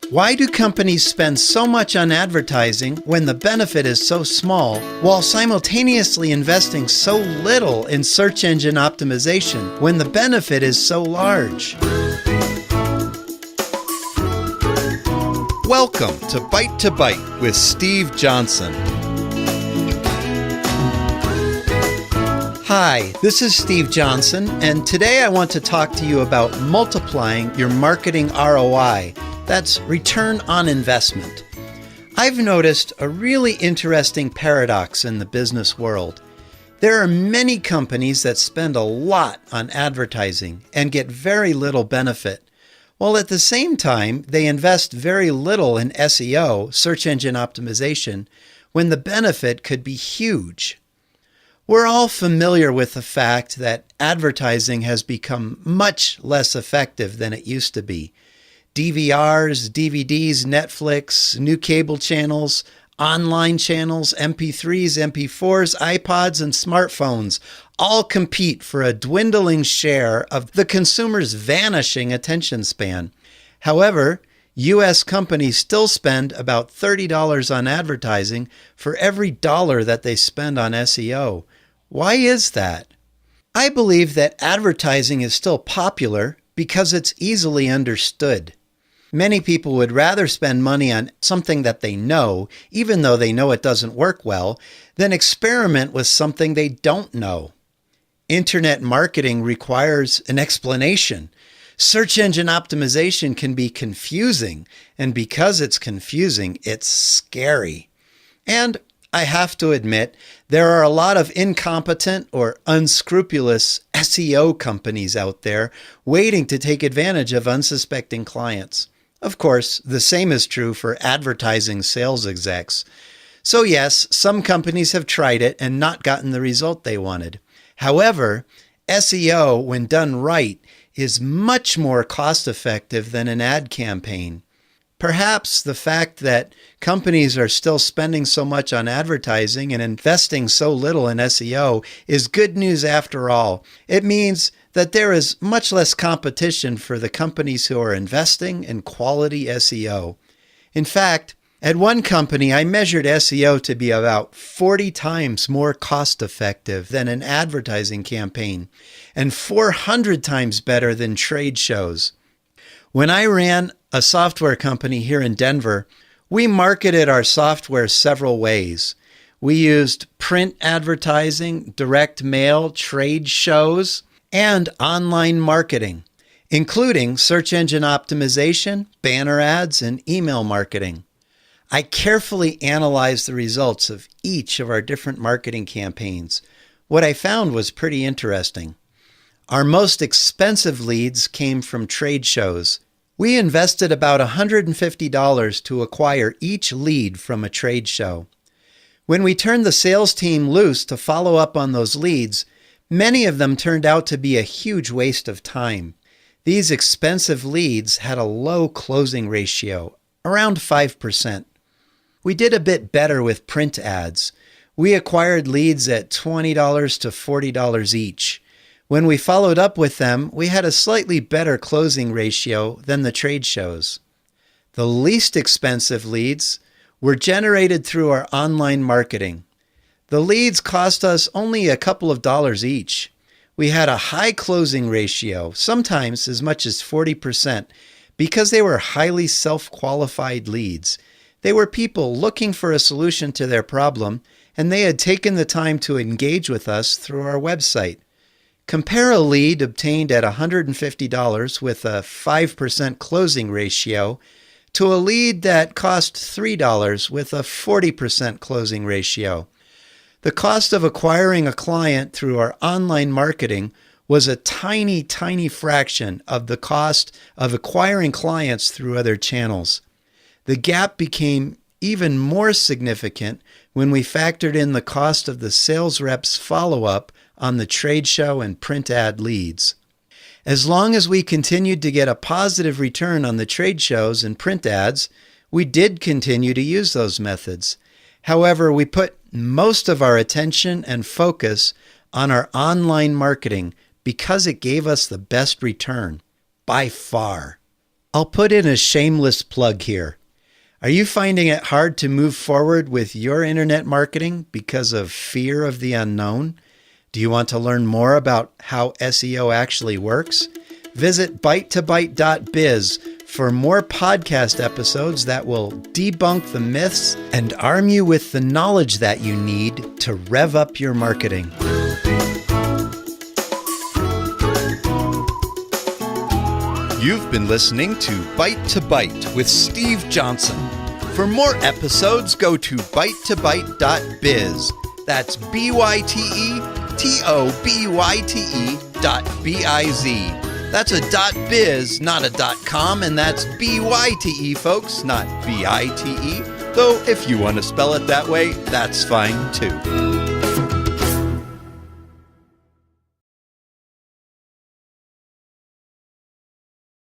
Why do companies spend so much on advertising when the benefit is so small, while simultaneously investing so little in search engine optimization when the benefit is so large? Welcome to Bite with Steve Johnsen. Hi, this is Steve Johnsen, and today I want to talk to you about multiplying your marketing ROI. That's return on investment. I've noticed a really interesting paradox in the business world. There are many companies that spend a lot on advertising and get very little benefit, while at the same time they invest very little in SEO, search engine optimization, when the benefit could be huge. We're all familiar with the fact that advertising has become much less effective than it used to be. DVRs, DVDs, Netflix, new cable channels, online channels, MP3s, MP4s, iPods, and smartphones all compete for a dwindling share of the consumer's vanishing attention span. However, U.S. companies still spend about $30 on advertising for every dollar that they spend on SEO. Why is that? I believe that advertising is still popular because it's easily understood. Many people would rather spend money on something that they know, even though they know it doesn't work well, than experiment with something they don't know. Internet marketing requires an explanation. Search engine optimization can be confusing, and because it's confusing, it's scary. And I have to admit, there are a lot of incompetent or unscrupulous SEO companies out there waiting to take advantage of unsuspecting clients. Of course, the same is true for advertising sales execs. So yes, some companies have tried it and not gotten the result they wanted. However, SEO, when done right, is much more cost-effective than an ad campaign. Perhaps the fact that companies are still spending so much on advertising and investing so little in SEO is good news after all. It means that there is much less competition for the companies who are investing in quality SEO. In fact, at one company, I measured SEO to be about 40 times more cost-effective than an advertising campaign and 400 times better than trade shows. When I ran a software company here in Denver, we marketed our software several ways. We used print advertising, direct mail, trade shows, and online marketing, including search engine optimization, banner ads, and email marketing. I carefully analyzed the results of each of our different marketing campaigns. What I found was pretty interesting. Our most expensive leads came from trade shows. We invested about $150 to acquire each lead from a trade show. When we turned the sales team loose to follow up on those leads, many of them turned out to be a huge waste of time. These expensive leads had a low closing ratio, around 5%. We did a bit better with print ads. We acquired leads at $20 to $40 each. When we followed up with them, we had a slightly better closing ratio than the trade shows. The least expensive leads were generated through our online marketing. The leads cost us only a couple of dollars each. We had a high closing ratio, sometimes as much as 40%, because they were highly self-qualified leads. They were people looking for a solution to their problem, and they had taken the time to engage with us through our website. Compare a lead obtained at $150 with a 5% closing ratio to a lead that cost $3 with a 40% closing ratio. The cost of acquiring a client through our online marketing was a tiny, tiny fraction of the cost of acquiring clients through other channels. The gap became even more significant when we factored in the cost of the sales rep's follow-up on the trade show and print ad leads. As long as we continued to get a positive return on the trade shows and print ads, we did continue to use those methods. However, we put most of our attention and focus on our online marketing because it gave us the best return, by far. I'll put in a shameless plug here. Are you finding it hard to move forward with your internet marketing because of fear of the unknown? Do you want to learn more about how SEO actually works? Visit byte2byte.biz for more podcast episodes that will debunk the myths and arm you with the knowledge that you need to rev up your marketing. You've been listening to Byte to Byte with Steve Johnsen. For more episodes, go to byte2byte.biz. That's bytetobyte.biz. That's a .biz, not a .com, and that's BYTE, folks, not BITE. Though if you want to spell it that way, that's fine too.